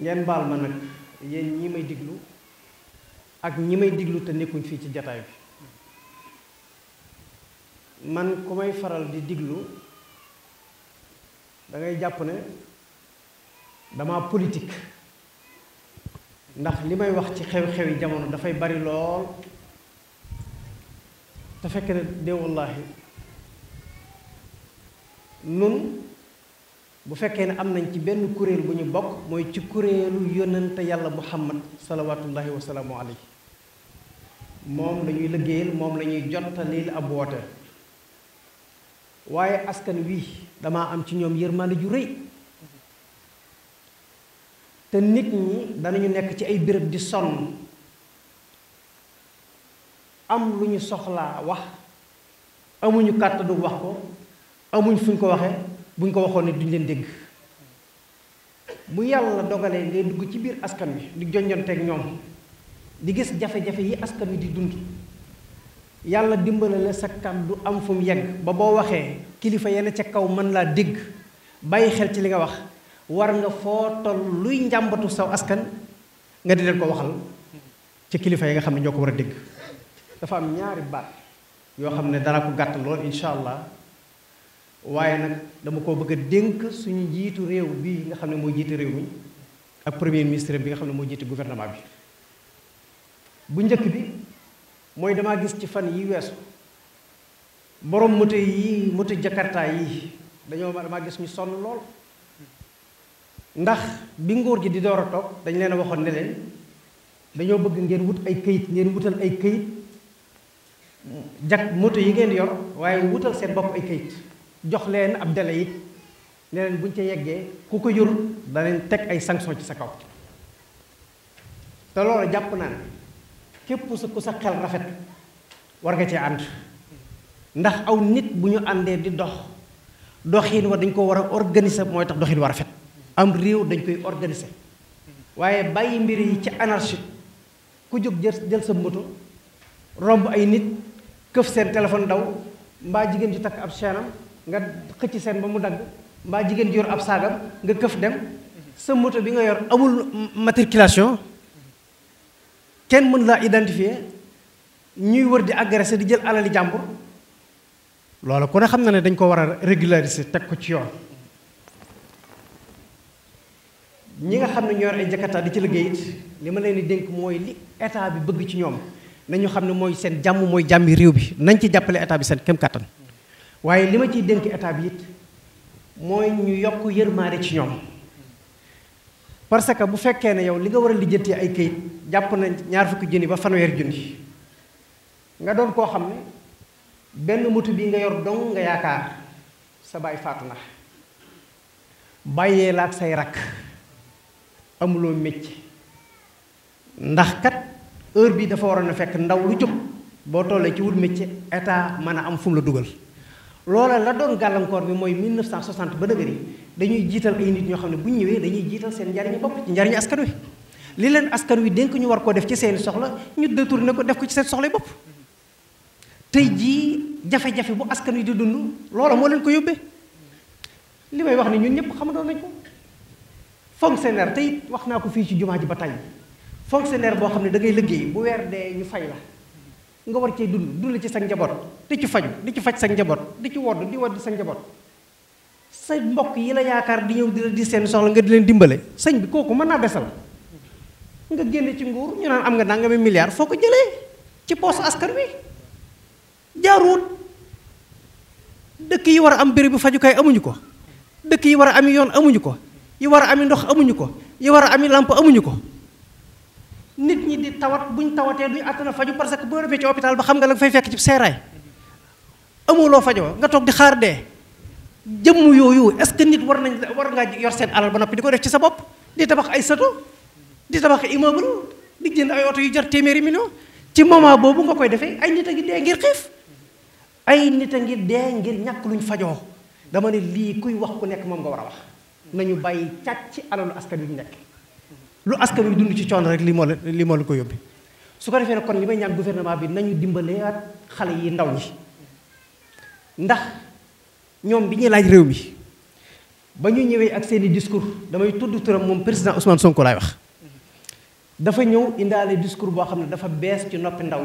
ngeen baal ma nag yéen ñi may diglu ak ñi may diglu te nekkuñ fii ci jataay bi man ku may faral di diglu da ngay jàpp ne dama politique ndax li may wax ci xew-xewi jamono dafay bari lool te fekk ne de wallaahi nun bu fekkee ne am nañ ci benn kuréel bu ñu bokk mooy ci kuréelu yonente yàlla muhammad salawaatullahi wa salaamu alayhi moom la ñuy liggéeyal moom la ñuy jottalil ab woote waaye askan wi damaa am ci ñoom yërmande ju rëy te nit ñi danañu nekk ci ay béréb di sonn am lu ñu soxlaa wax amuñu kàttanu wax ko amuñ fu ñu ko waxee buñ ko waxoon ne duñ leen dégg bu yàlla dogalee ngay dugg ci biir askan wi di jonjonteeg ñoom di gis jafe-jafe yi askan wi di dund yàlla dimbale la sa kàddu am fu mu yegg ba boo waxee kilifa yenn ca kaw mën laa dégg bàyyi xel ci li nga wax war nga foo toll luy njàmbatu saw askan nga di leen ko waxal ci kilifa yi nga xam ne ñoo ko war a dégg dafa am ñaari baat yoo xam ne dana ko gàtt lool incha allah waaye nag dama koo bëgg a dénk suñu jiitu réew bii nga xam ne moo jiite réew mi ak premier ministre bi nga xam ne moo jiite gouvernement bi bu njëkk bi mooy damaa gis ci fan yi weesu borom moto jakarta yi damaa gis ñu sonn lool ndax bi nguur gi di door a toog dañ leen a waxoon ne leen dañoo bëgg ngeen wut ay këyit ngeen wutal ay këyit moto yi ngeen yor waaye wutal seen bopp ay këyit jox leen ab délai it ne leen buñ ca yeggee ku ko yor danañ teg ay sanction ci sa kaw te loolu jàpp naa ne képp ku sa xel rafet war nga cee ànd ndax aw nit bu ñu àndee di doxin wa dañ ko war a organiser mooy tax doxin war a rafet am réew dañ koy organiser waaye bàyyi mbir yi ci anarchie ku jóg jël sa moto romb ay nit këf seen téléphone daw mbaa jigéen ji takk ab chaînam nga xëcc seen ba mu dagg mbaa jigéen ji yor ab saagam nga këf dem sa moto bi nga yor amul matriculation kenn mën laa identifier ñuy wër di agressé di jël alali jàmbur loolu ku ne xam na ne dañ ko war a régulariser teg ko ci yoon ñi nga xam ne ñoo yor ay jakarta di ci liggéey it li ma leen di dénk mooy li état bi bëgg ci ñoom nañu xam ne mooy seen jàmm mooy jàmmi réew bi nañ ci jàppale état bi seen kem kàttan waaye li ma ciy dénk état bi it mooy ñu yokk yërmaande ci ñoom parce que bu fekkee ne yow li nga war a lijjanti ay këyit jàpp na ñaar fukki junni ba fanweeri junni nga doon koo xam ne benn moto bi nga yor dong nga yaakaar sa baay faatu na bàyyee la ak say rakk amuloo métier ndax kat heure bi dafa waroon a fekk ndaw lu jóg boo tollee ci wut métier état mën a am fu mu la dugal loola la doon gàllankoor bi mooy 1960 ba dëgg dañuy jiital ay nit ñoo xam ne bu ñu ñëwee dañuy jiital seen njariñu bopp ci njariñu askan wi li leen askan wi dénk ñu war koo def ci seen soxla ñu détourné ko def ko ci seen soxla bopp tey jii jafe-jafe bu askan wi di dund loola moo leen ko yóbbee li may wax ni ñun ñëpp xamandoon nañ ko fonctionnaire tey wax naa ko fii ci jumaa ji ba tey fonctionnaire boo xam ne da ngay liggéey bu weer dee ñu fay la nga war cee dund ci sa njaboot di ci faju di ci faj sa njaboot di ci wodd sa njaboot sa mbokk yi la yaakaar di ñëw di seen soxla nga di leen dimbale sëñ bi kooku mën naa desal nga génne ci nguur ñu naan am nga nangami milliard foo ko jëlee ci poos askan wi jaaruwut dëkk yi war a am béréb bu fajukaay amuñu ko dëkk yi war a ami yoon amuñu ko yi war a ami ndox amuñu ko yi war a ami lamp amuñu ko nit ñi di tawat buñ tawatee duñ àttana faju parce que boo defee ci hôpital ba xam nga la nga fay fekk ci seeraay amuloo fajoo nga toog di xaar dee jëmm yooyu est-ce que nit war ngaa yor seen alal ba noppi di ko def ci sa bopp di tabax ay château di tabax immeuble di jënd ay oto yu jar téeméeri million ci moment boobu nga koy defee ay nit a ngi dee ngir xiif ay nit a ngi dee ngir ñàkk luñ fajoo dama ne lii kuy wax ku nekk moom nga war a wax nañu bàyyi càcc alalu askan wi ñu nekk lu askan wi dund ci coono rek li moo la ko yóbbi su ko defee nag kon li may ñaan gouvernement bi nañu dimbalewaat xale yi ndaw ñi ndax ñoom bi ñuy laaj réew mi ba ñu ñëwee ak seeni discours damay tudd turam moom président Ousmane Sonko laay wax dafa ñëw indaale discours boo xam ne dafa bees ci noppi ndaw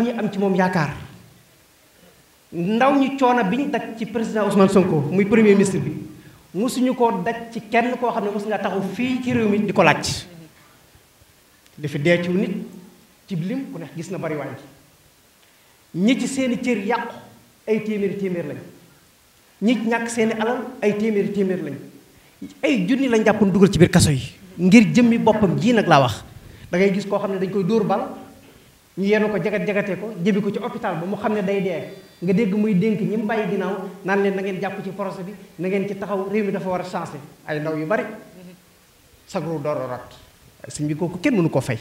ñi am ci moom yaakaar ndaw ñi coono bi ñu daj ci président Ousmane Sonko muy premier ministre bi mosuñu koo daj ci kenn koo xam ne mos nga taxaw fii ci réew mi di ko laaj dafa dee ci nit ci lim ku ne gis na bari waay ñi ci seeni cër yàqu ay téeméer lañ ñi ñàkk seeni alal ay téeméer lañ ay junni lañ jàppoon dugal ci biir kaso yi ngir jëmmi boppam ji nag laa wax da ngay gis koo xam ne dañ koy dóor bal ñu yenu ko jagatee ko jëbi ko ci hôpital ba mu xam ne day dee nga dégg muy dénk ñi mu bàyyi ginnaaw naan leen na ngeen jàpp ci procès bi na ngeen ci taxaw réew mi dafa war a changer ay ndaw yu bari sagru door a rat sëñ bi kooku kenn mënu ko fay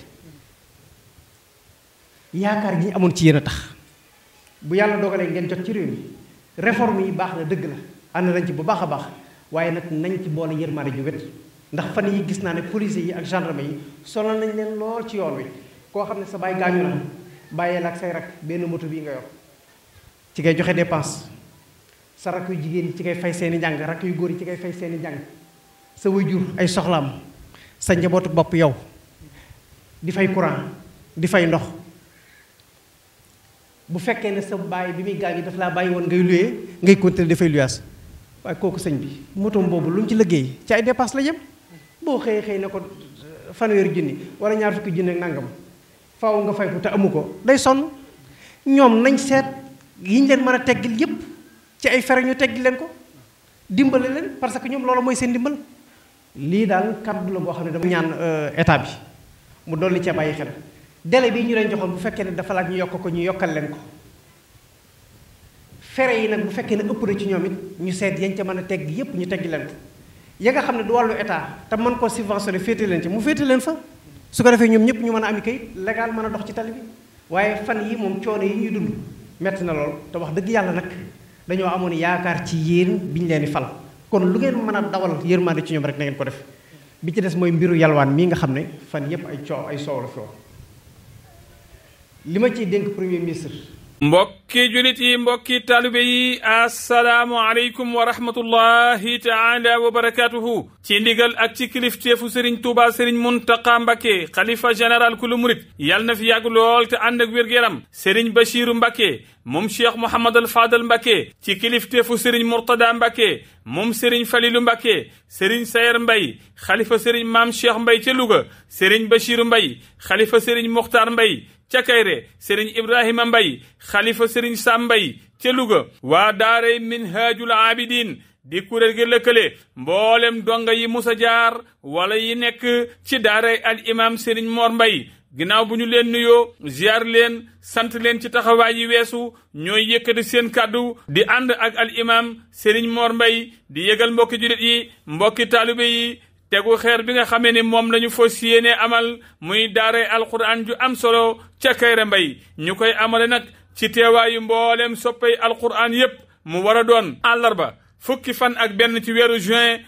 yaakaar gi ñu amoon ci yéen a tax bu yàlla dogalee ngeen jot ci réew mi réforme yi baax na dëgg la ànd nañ ci bu baax a baax waaye nag nañ ci boole yërmande ju wet ndax fan yi gis naa ne police yi ak gendarme yi sonal nañ leen lool ci yoon wi koo xam ne sa baay gaañu na bàyyee la ak say rak benn moto bii nga yor ci ngay joxe dépense sa rak yu jigéen yi ci ngay fay seeni njàng rak yu góor yi ci ngay fay seeni njàng sa waajur ay soxlaam sa njabootu bopp yow di fay courant di fay ndox bu fekkee ne sa baay bi muy gaañu daf laa bàyyi woon ngay luyee ngay continuer dafay luyaas waaye kooku sëñ bi motom boobu lu mu ci liggéey ci ay dépense la jëm boo xëy na ko fanweeri junni wala ñaar fukki junni ak nangam faaw nga fay ko te amu ko day sonn ñoom nañ seet yi ñu leen mën a teggil yépp ci ay fere ñu teggil leen ko dimbale leen parce que ñoom loolu mooy seen dimbal lii daal kàddu la boo xam ne dama ñaan état bi mu dolli cee bàyyi xel délai bii ñu leen joxoon bu fekkee ne dafa laaj ñu yokk ko ñu yokkal leen ko fere yi nag bu fekkee ne ëpp na ci ñoom it ñu seet yañ ca mën a tegg yépp ñu teggi leen ko ya nga xam ne du wàllu état te mën koo subventionné féete leen ci mu féete leen fa su ko defee ñoom ñëpp ñu mën a ami kayit légal mën a dox ci tali bi waaye fan yi moom coono yi ñuy dund metti na lool te wax dëgg yàlla nag dañoo amoon yaakaar ci yéen bi ñu leen di fal kon lu ngeen mën a dawal yërmande ci ñoom rek na ngeen ko def bi ci des mooy mbiru yalwaan mii nga xam ne fan yépp ay coow ay soow la fi li ma ciy dénk premier ministre mbokki julit yi mbokki taalibe yi assalaamu aleykum wa rahmatullahi taala wa barakatuhu ci ndigal ak ci kilifteefu Serigne Touba Serigne Mountakha Mbacké xalifa général kulu murit yal na fi yàgg lool te ànd ak wér-gu-yaram Serigne Bachiru Mbacké moom Cheikh Mouhamadal Fadal Mbacké ci kilifteefu Serigne Mourtada Mbacké moom Serigne Falilou Mbacké Serigne Sayer Mbaye xalifa Serigne Maam Cheikh Mbaye ca Louga Serigne Bachiru Mbaye xalifa Serigne Mokhtar Mbaye ca Kayre Serigne Ibrahima Mbaye xalifa Serigne Sam Mbaye ca Louga waa daaray Minhajul Abidin di kuréel gi lëkkale mboolem donga yi musa jaar wala yi nekk ci daaray al imam Serigne Mor Mbaye ginnaaw bu ñu leen nuyoo ziar leen sant leen ci taxawaay yi weesu ñooy yëkkati seen kàddu di ànd ak al imam Serigne Mor Mbaye di yëgal mbokki julit yi mbokki taalibe yi tegu xeer bi nga xamee ni moom lañu fas yéene amal muy daare alquran ju am solo ca Kayre Mbaye ñu koy amale nag ci teewaayu mboolem soppay alquran yépp mu war a doon àllarba fukki fan ak benn ci weeru juin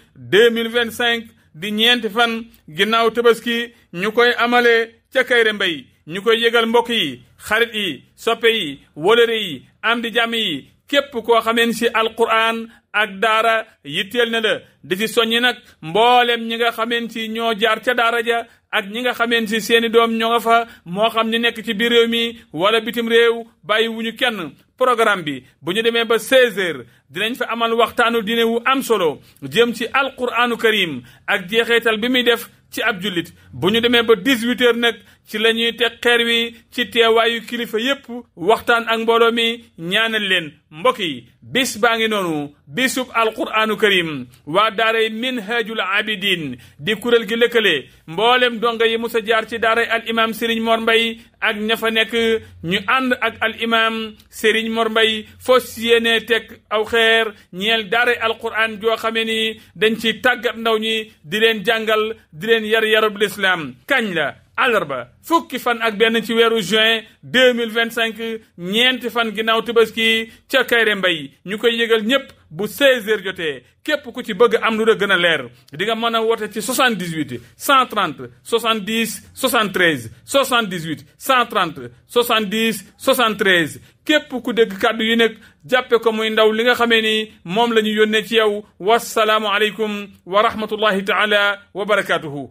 2025 di ñeenti fan ginnaaw tabaski ñu koy amale ca Kayre Mbaye ñu koy yëgal mbokk yi xarit yi soppe yi wolëre yi am di jàmm yi képp koo xameen si alquran ak daara yitteel na la di ci soññi nag mboolem ñi nga xameen si ñoo jaar ca daara ja ak ñi nga xameen si seeni doom ñoo nga fa moo xam ñu nekk ci biir réew mi wala bitim réew bàyyi wuñu kenn programme bi bu ñu demee ba 16h dinañ fa amal waxtaanu diine wu am solo jëm ci alquranu karim ak jeexeetal bi muy def ci ab jullit bu ñu demee ba 18h nag ci la ñuy teg xeer wi ci teewaayu kilifa yépp waxtaan ak mbooloo mi ñaanal leen mbokk yi bis baa ngi noonu bisub alquranu karim waa daaray Minhajul Abidin di kuréel gi lëkkale mboolem donga yi musa jaar ci daaray al imam Serigne Mor Mbaye ak ña fa nekk ñu ànd ak al imam Serigne Mor Mbaye fos yéene teg aw xeer ñeel daaray alquran joo xamee ni dañ ci tàggat ndaw ñi di leen jàngal di leen yar yarub lislaam kañ la àllarba fukki fan ak benn ci weeru juin 2025 ñeenti fan ginnaaw tabaski ca Kayre Mbaye ñu koy yëgal ñépp bu 16h jotee képp ku ci bëgg am lu la gën a leer di nga mën a woote ci 78 130 70 73 78 130 70 73 képp ku dégg kàddu yi nag jàppe ko muy ndaw li nga xamee ni moom la ñu yónnee ci yow wasalaamu aleykum wa rahmatullahi taala wa barakatuhu